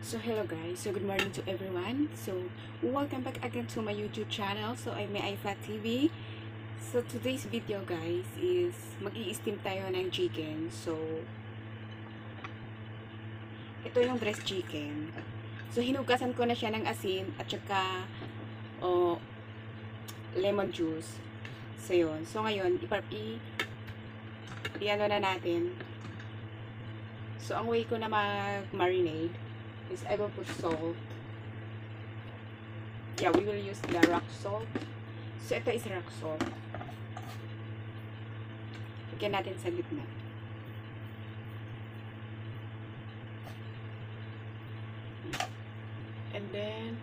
So hello guys, so good morning to everyone. So welcome back again to my YouTube channel. So I'm Aifa TV. So today's video guys is mag-i-steam tayo ng chicken. So ito yung breast chicken. So hinugasan ko na siya ng asin at saka lemon juice. So yun. So ngayon i-ano na natin. So ang way ko na mag-marinate is I will put salt. Yeah, we will use the rock salt. So, ito is rock salt. Lagyan natin sa gitna. And then,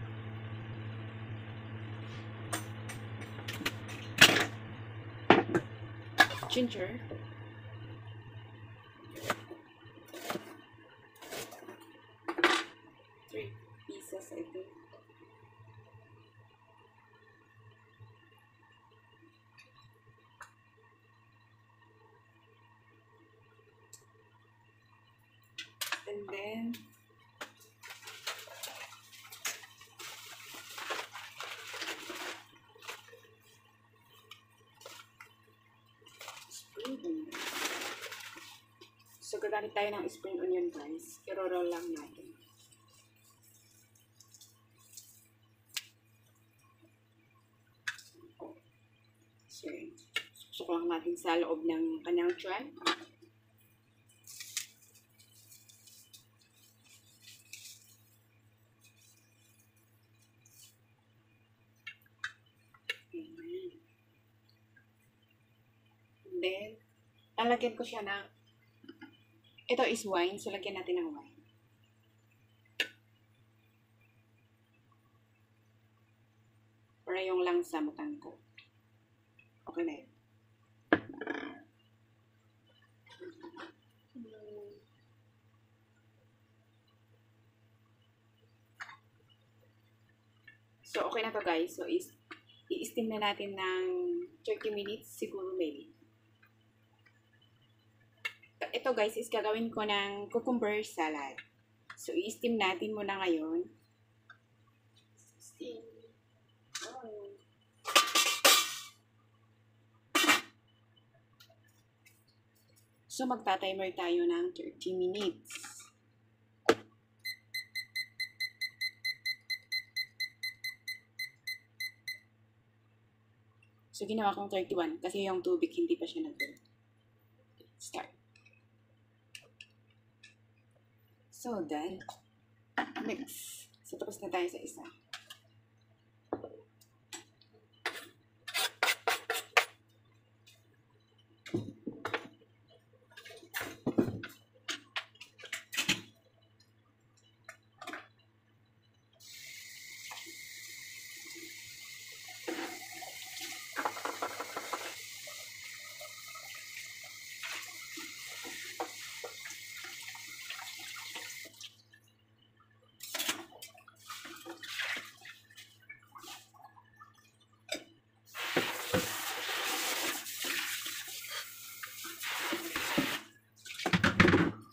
ginger. 3 pieces, I think. And then, spring onion. So, gagamit tayo ng spring onion guys. I-roll lang natin. So, susok lang natin sa loob ng kanyang tiyan. Then, lalagyan ko siya ng, ito is wine, so lagyan natin ng wine. Para yung langsa matangko. Okay na yun. So, okay na to guys. So, i-steam na natin ng 30 minutes siguro maybe. Ito guys is gagawin ko ng cucumber salad. So, i-steam natin muna ngayon. Steam. Oh. So, magta-timer tayo ng 30 minutes. So, ginawa kong 31 kasi yung tubig hindi pa siya nag-burn. Start. So, done. Mix. So, tapos na tayo sa isa.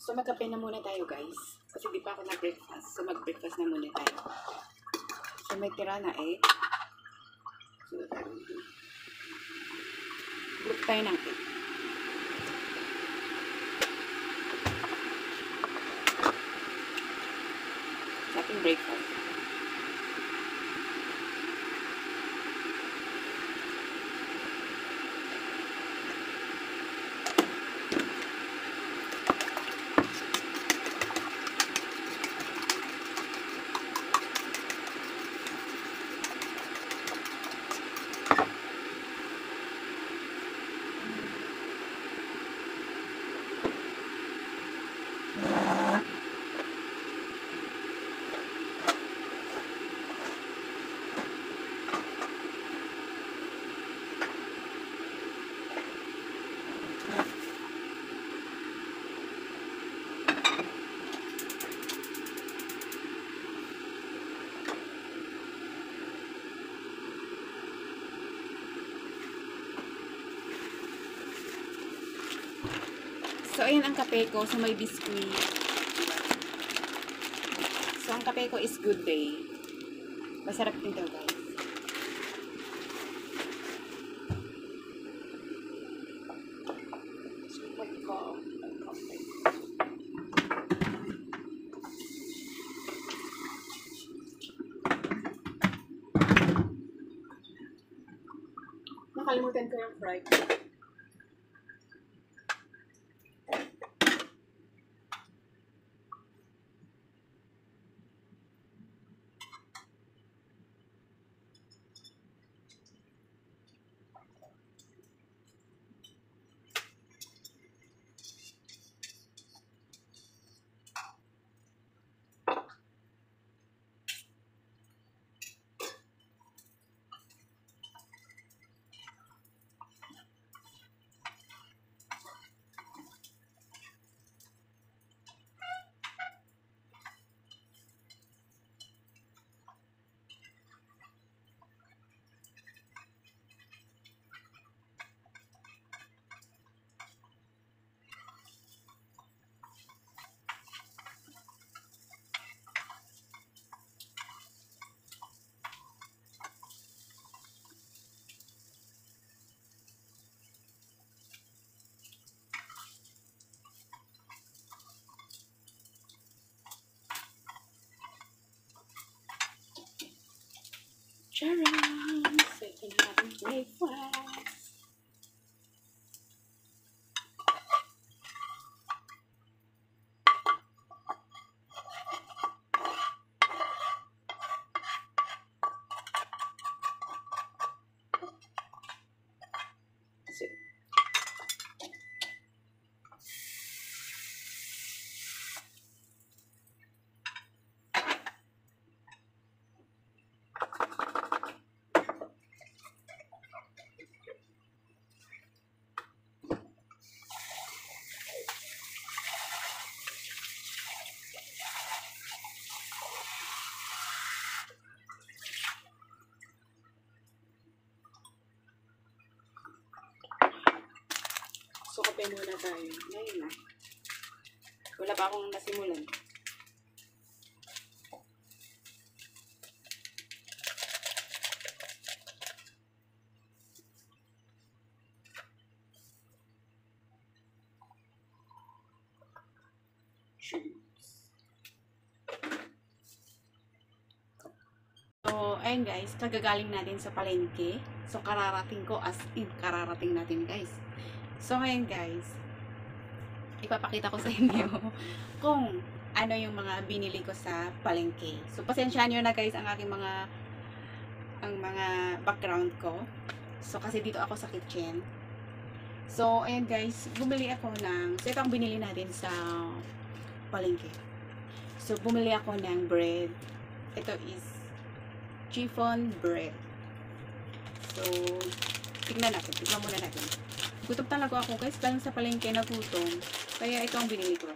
So, magkape na muna tayo guys. Kasi di pa ako na-breakfast. So, mag-breakfast na muna tayo. So, may tira na egg. So, look tayo ng egg. Sa ating breakfast. So, ayan ang kape ko. So, may biscuit. So, ang kape ko is Good Day. Masarap din daw, guys. So, magko ang kape. Nakalimutan ko yung fried. Charan! So, ito na ating breakfast. So, So, kape muna tayo. Ngayon na. Wala pa akong nasimulan. So, ayun guys, kagagaling natin sa palengke. So, kararating ko as in, kararating natin guys. So, ngayon guys, ipapakita ko sa inyo kung ano yung mga binili ko sa palengke. So, pasensyahan nyo na guys ang aking mga background ko. So, kasi dito ako sa kitchen. So, ayun guys, bumili ako ng, so ito ang binili natin sa palengke. So, bumili ako ng bread. Ito is chiffon bread. So, tignan muna natin. Gutom talaga ako guys, galing sa palengke na gutom. Kaya ito ang binili ko.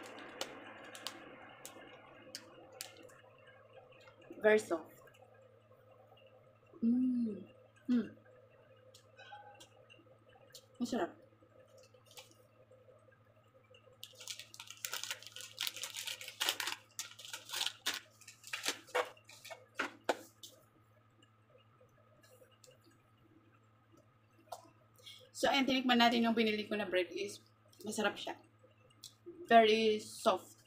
Verso. Masarap. So, ayan, tinikman natin yung binili ko na bread is masarap siya. Very soft.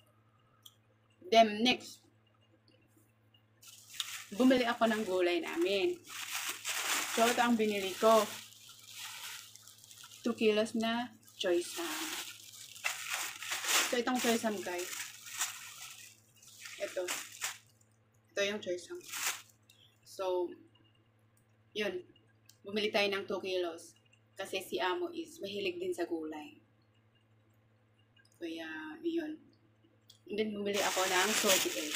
Then, next, bumili ako ng gulay namin. So, ito ang binili ko. 2 kilos na choy sam. So, itong choy sam, guys. Ito. Ito yung choy sam. So, yun. Bumili tayo ng 2 kilos. Kasi si Amo is mahilig din sa gulay. Kaya, yun. And then, bumili ako ng salty egg.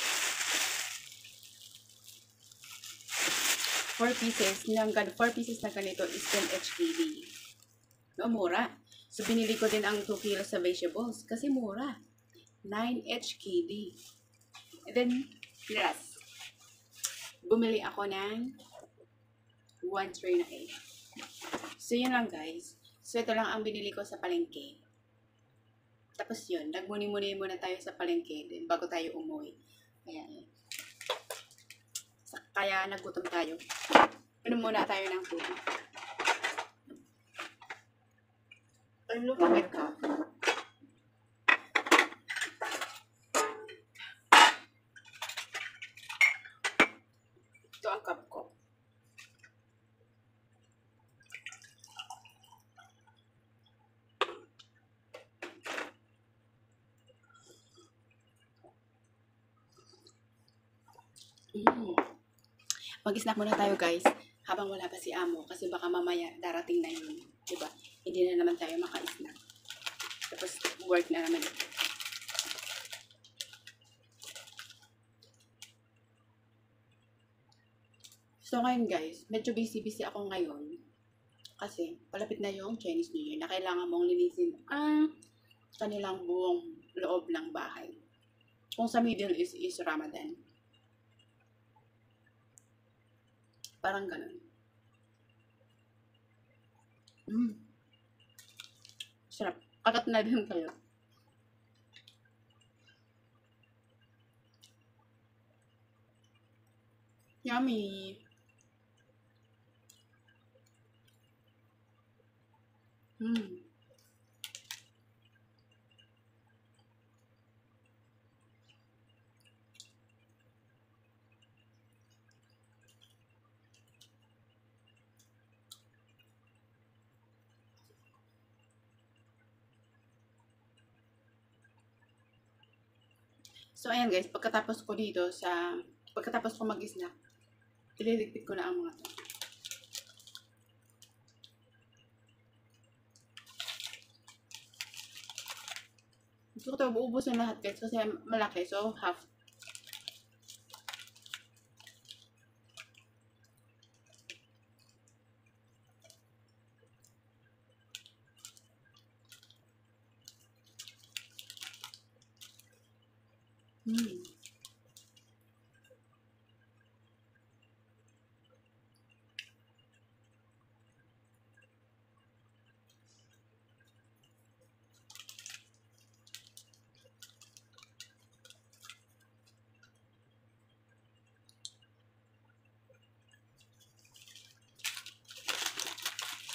4 pieces na ganito is 10 HKD. No, mura. So, binili ko din ang 2 kilos sa vegetables. Kasi mura. 9 HKD. And then, yes. Bumili ako ng 1 tray na egg. So, yun lang guys. So, ito lang ang binili ko sa palengke. Tapos yun, nagmuni-muni muna tayo sa palengke din bago tayo umuwi. Ayan. Kaya nagutom tayo. Inom muna tayo ng tubig. Ay, lumamig ka. Ito ang cup ko. Mag-snack muna tayo guys, habang wala pa si Amo, kasi baka mamaya darating na yun, diba? Hindi na naman tayo maka-snack. Tapos work na naman. So ngayon guys, medyo busy ako ngayon. Kasi palapit na yung Chinese New Year na kailangan mong linisin ang kanilang buong loob ng bahay. Kung sa Middle East is Ramadan. Parang ganun. Sarap. Kagat na din kayo. Yummy. So, ayan guys, pagkatapos ko mag-snack, ililigpit ko na ang mga to. Gusto ko ito, buubos na lahat guys, kasi malaki, so half.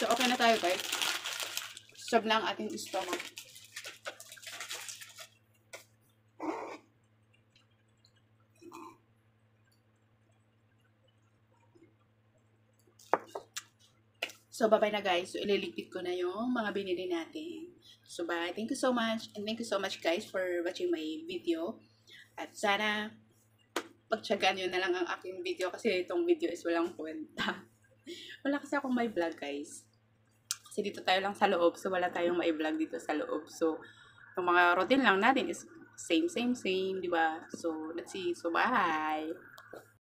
So, okay na tayo guys. Serve na ang ating stomach. So, bye-bye na guys. So, ililigpit ko na yung mga binili natin. So, bye. Thank you so much. And thank you so much guys for watching my video. At sana, pagtsagaan nyo na lang ang aking video kasi itong video is walang kwenta. Wala kasi akong may vlog guys. Kasi dito tayo lang sa loob. So, wala tayong may vlog dito sa loob. So, yung mga routine lang natin is same, di ba? So, let's see. So, bye!